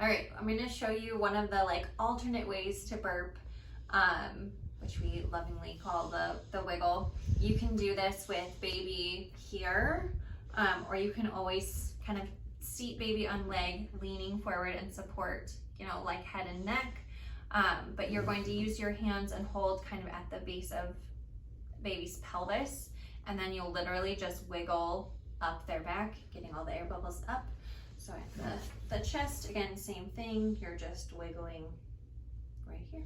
All right, I'm gonna show you one of the like alternate ways to burp, which we lovingly call the wiggle. You can do this with baby here, or you can always kind of seat baby on leg, leaning forward and support, like head and neck. But you're going to use your hands and hold kind of at the base of baby's pelvis, and then you'll literally just wiggle up their back, getting all the air bubbles up. So at the chest, again, same thing, you're just wiggling right here.